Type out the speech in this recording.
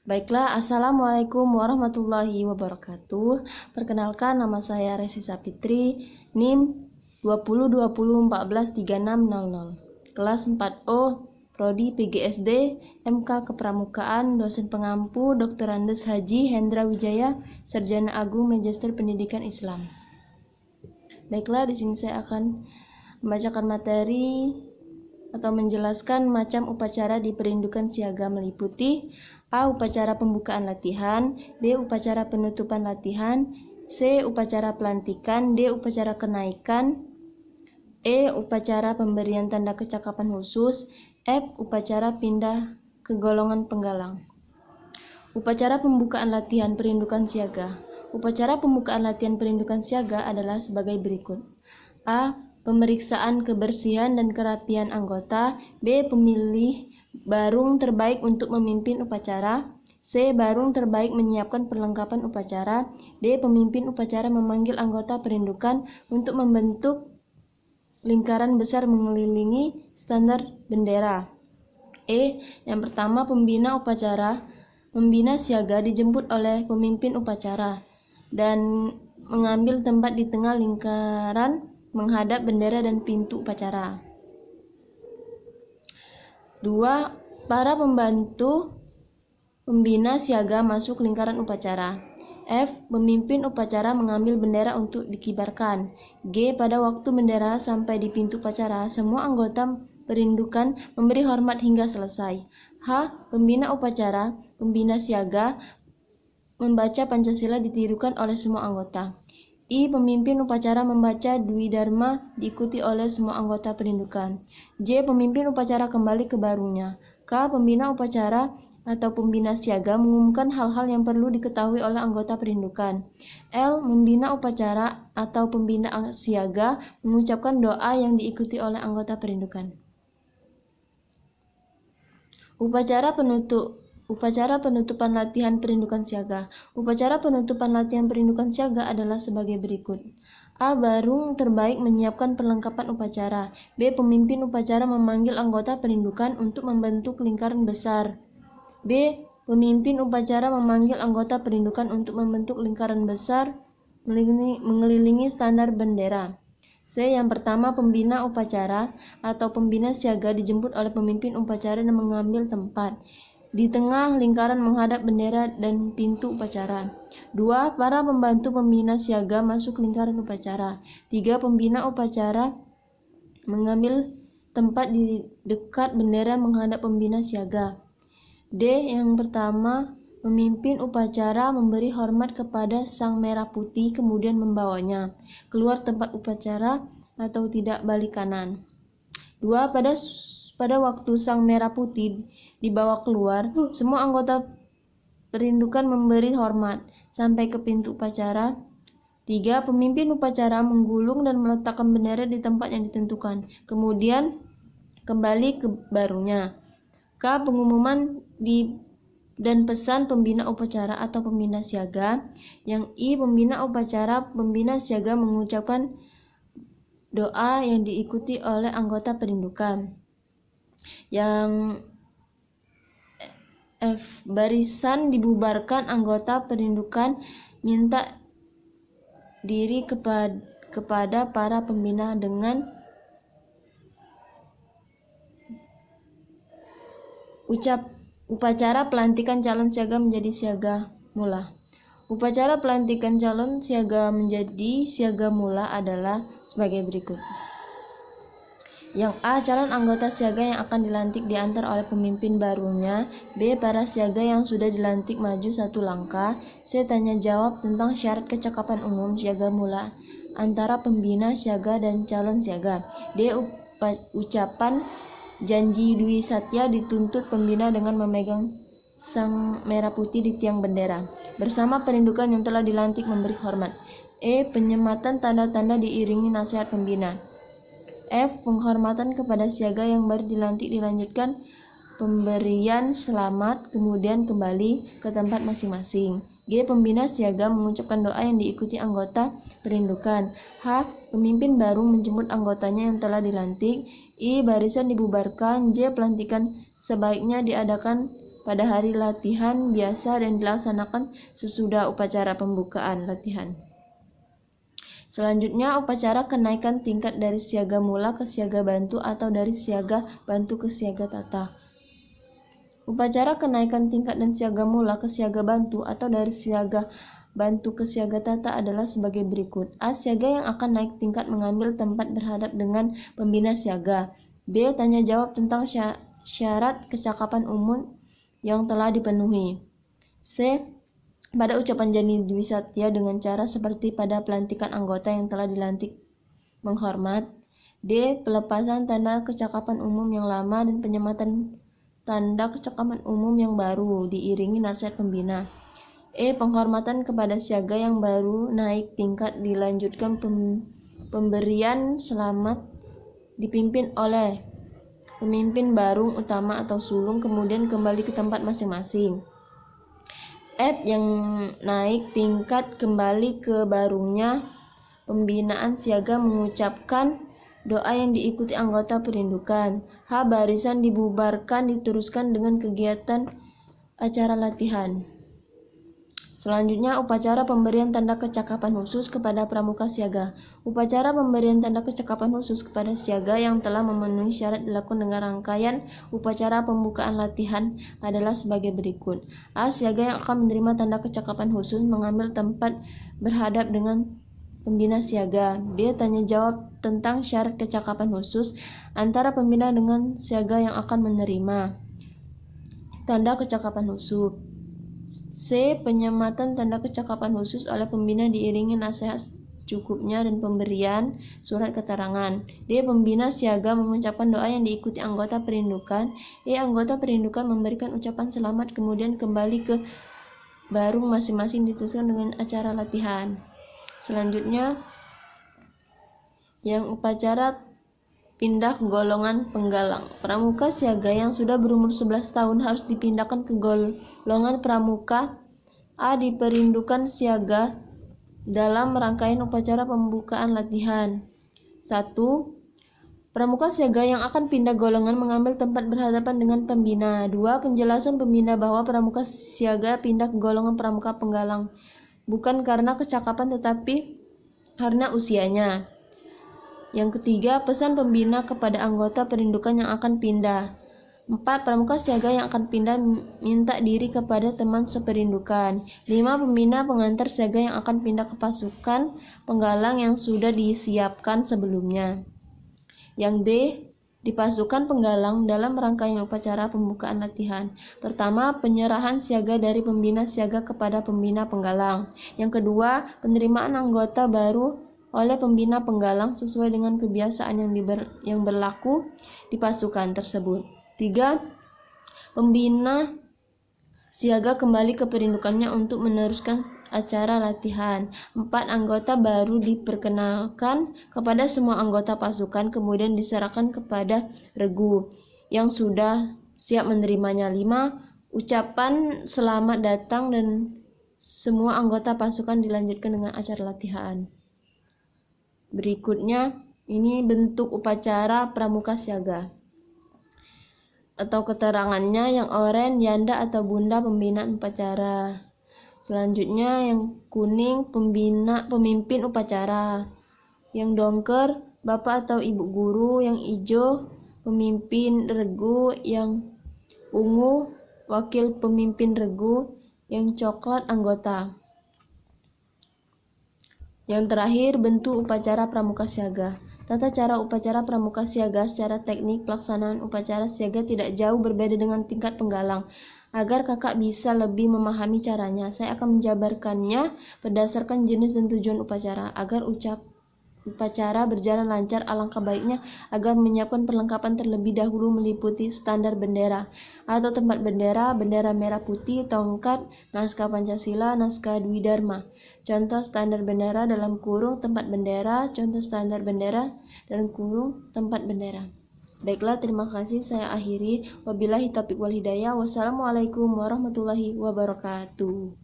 Baiklah, Assalamualaikum warahmatullahi wabarakatuh. Perkenalkan, nama saya Resi Sapitri, NIM 2020143600, kelas 4O, Prodi PGSD, MK Kepramukaan, dosen pengampu Dr. Andes Haji Hendra Wijaya, Sarjana Agung Magister Pendidikan Islam. Baiklah, di sini saya akan membacakan materi atau menjelaskan macam upacara di Perindukan Siaga meliputi A. Upacara pembukaan latihan, B. Upacara penutupan latihan, C. Upacara pelantikan, D. Upacara kenaikan, E. Upacara pemberian tanda kecakapan khusus, F. Upacara pindah ke golongan penggalang. Upacara pembukaan latihan Perindukan Siaga. Upacara pembukaan latihan Perindukan Siaga adalah sebagai berikut. A. Pemeriksaan kebersihan dan kerapian anggota, B. Pemilih barung terbaik untuk memimpin upacara, C. Barung terbaik menyiapkan perlengkapan upacara, D. Pemimpin upacara memanggil anggota perindukan untuk membentuk lingkaran besar mengelilingi standar bendera. E. Yang pertama, pembina upacara membina siaga dijemput oleh pemimpin upacara dan mengambil tempat di tengah lingkaran menghadap bendera dan pintu upacara. 2. Para pembantu pembina siaga masuk lingkaran upacara. F. Pemimpin upacara mengambil bendera untuk dikibarkan. G. Pada waktu bendera sampai di pintu upacara, semua anggota perindukan memberi hormat hingga selesai. H. Pembina upacara, pembina siaga membaca Pancasila ditirukan oleh semua anggota. I. Pemimpin upacara membaca Dwi Dharma diikuti oleh semua anggota perindukan. J. Pemimpin upacara kembali ke barungnya. K. Pembina upacara atau pembina siaga mengumumkan hal-hal yang perlu diketahui oleh anggota perindukan. L. Membina upacara atau pembina siaga mengucapkan doa yang diikuti oleh anggota perindukan. Upacara penutupan latihan Perindukan Siaga. Upacara penutupan latihan Perindukan Siaga adalah sebagai berikut. A. Barung terbaik menyiapkan perlengkapan upacara. B. Pemimpin upacara memanggil anggota perindukan untuk membentuk lingkaran besar. B. Pemimpin upacara memanggil anggota perindukan untuk membentuk lingkaran besar mengelilingi standar bendera. C. Yang pertama, pembina upacara atau pembina siaga dijemput oleh pemimpin upacara dan mengambil tempat di tengah lingkaran menghadap bendera dan pintu upacara. 2. Para pembantu pembina siaga masuk lingkaran upacara. 3. Pembina upacara mengambil tempat di dekat bendera menghadap pembina siaga. D. Yang pertama, pemimpin upacara memberi hormat kepada Sang Merah Putih kemudian membawanya keluar tempat upacara atau tidak balik kanan. 2. Pada waktu Sang Merah Putih dibawa keluar, semua anggota perindukan memberi hormat sampai ke pintu upacara. 3. Pemimpin upacara menggulung dan meletakkan bendera di tempat yang ditentukan, kemudian kembali ke barungnya. K. Pengumuman dan pesan pembina upacara atau pembina siaga. Yang I. Pembina upacara, pembina siaga mengucapkan doa yang diikuti oleh anggota perindukan. Yang F. Barisan dibubarkan, anggota perindukan minta diri kepada para pembina dengan upacara pelantikan calon siaga menjadi siaga mula. Upacara pelantikan calon siaga menjadi siaga mula adalah sebagai berikut. Yang A. Calon anggota siaga yang akan dilantik diantar oleh pemimpin barunya. B. Para siaga yang sudah dilantik maju satu langkah. C. Tanya jawab tentang syarat kecakapan umum siaga mula antara pembina siaga dan calon siaga. D. Ucapan janji Dwi Satya dituntut pembina dengan memegang Sang Merah Putih di tiang bendera bersama perindukan yang telah dilantik memberi hormat. E. Penyematan tanda-tanda diiringi nasihat pembina. F. Penghormatan kepada siaga yang baru dilantik dilanjutkan pemberian selamat kemudian kembali ke tempat masing-masing. G. Pembina siaga mengucapkan doa yang diikuti anggota perindukan. H. Pemimpin baru menjemput anggotanya yang telah dilantik. I. Barisan dibubarkan. J. Pelantikan sebaiknya diadakan pada hari latihan biasa dan dilaksanakan sesudah upacara pembukaan latihan. Selanjutnya, upacara kenaikan tingkat dari siaga mula ke siaga bantu atau dari siaga bantu ke siaga tata. Upacara kenaikan tingkat dan siaga mula ke siaga bantu atau dari siaga bantu ke siaga tata adalah sebagai berikut. A. Siaga yang akan naik tingkat mengambil tempat berhadap dengan pembina siaga. B. Tanya jawab tentang syarat kecakapan umum yang telah dipenuhi. C. Pada ucapan Jani Dwi Satya dengan cara seperti pada pelantikan anggota yang telah dilantik menghormat. D. Pelepasan tanda kecakapan umum yang lama dan penyematan tanda kecakapan umum yang baru diiringi nasihat pembina. E. Penghormatan kepada siaga yang baru naik tingkat dilanjutkan pemberian selamat dipimpin oleh pemimpin barung utama atau sulung, kemudian kembali ke tempat masing-masing. F. Yang naik tingkat kembali ke barungnya, pembinaan siaga mengucapkan doa yang diikuti anggota perindukan. H. Barisan dibubarkan diteruskan dengan kegiatan acara latihan. Selanjutnya, upacara pemberian tanda kecakapan khusus kepada pramuka siaga. Upacara pemberian tanda kecakapan khusus kepada siaga yang telah memenuhi syarat dilakukan dengan rangkaian upacara pembukaan latihan adalah sebagai berikut. A. Siaga yang akan menerima tanda kecakapan khusus mengambil tempat berhadap dengan pembina siaga. B. Tanya jawab tentang syarat kecakapan khusus antara pembina dengan siaga yang akan menerima tanda kecakapan khusus. C. Penyematan tanda kecakapan khusus oleh pembina diiringi nasihat cukupnya dan pemberian surat keterangan. D. Pembina siaga mengucapkan doa yang diikuti anggota perindukan. E. Anggota perindukan memberikan ucapan selamat kemudian kembali ke barung masing-masing diteruskan dengan acara latihan. Selanjutnya, yang upacara pindah golongan penggalang. Pramuka siaga yang sudah berumur 11 tahun harus dipindahkan ke golongan pramuka A di perindukan siaga dalam rangkaian upacara pembukaan latihan. 1. Pramuka siaga yang akan pindah golongan mengambil tempat berhadapan dengan pembina. 2. Penjelasan pembina bahwa pramuka siaga pindah ke golongan pramuka penggalang bukan karena kecakapan tetapi karena usianya. Yang ketiga, pesan pembina kepada anggota perindukan yang akan pindah. 4. Pramuka siaga yang akan pindah minta diri kepada teman seperindukan. 5. Pembina pengantar siaga yang akan pindah ke pasukan penggalang yang sudah disiapkan sebelumnya. Yang B. Di pasukan penggalang dalam rangkaian upacara pembukaan latihan. Pertama, penyerahan siaga dari pembina siaga kepada pembina penggalang. Yang kedua, penerimaan anggota baru oleh pembina penggalang sesuai dengan kebiasaan yang berlaku di pasukan tersebut. 3. Pembina siaga kembali ke perindukannya untuk meneruskan acara latihan. 4. Anggota baru diperkenalkan kepada semua anggota pasukan kemudian diserahkan kepada regu yang sudah siap menerimanya. 5. Ucapan selamat datang dan semua anggota pasukan dilanjutkan dengan acara latihan. Berikutnya, ini bentuk upacara pramuka siaga atau keterangannya. Yang oranye, janda atau bunda pembinaan upacara. Selanjutnya yang kuning pemimpin upacara. Yang dongker bapak atau ibu guru. Yang hijau pemimpin regu. Yang ungu wakil pemimpin regu. Yang coklat anggota. Yang terakhir, bentuk upacara pramuka siaga. Tata cara upacara pramuka siaga secara teknik pelaksanaan upacara siaga tidak jauh berbeda dengan tingkat penggalang. Agar kakak bisa lebih memahami caranya, saya akan menjabarkannya berdasarkan jenis dan tujuan upacara. Agar upacara berjalan lancar, alangkah baiknya agar menyiapkan perlengkapan terlebih dahulu meliputi standar bendera atau tempat bendera, bendera merah putih, tongkat, naskah Pancasila, naskah Dwi Dharma. Contoh standar bendera dalam kurung tempat bendera, contoh standar bendera dalam kurung tempat bendera. Baiklah, terima kasih, saya akhiri. Wabillahi taufiq wal hidayah. Wassalamualaikum warahmatullahi wabarakatuh.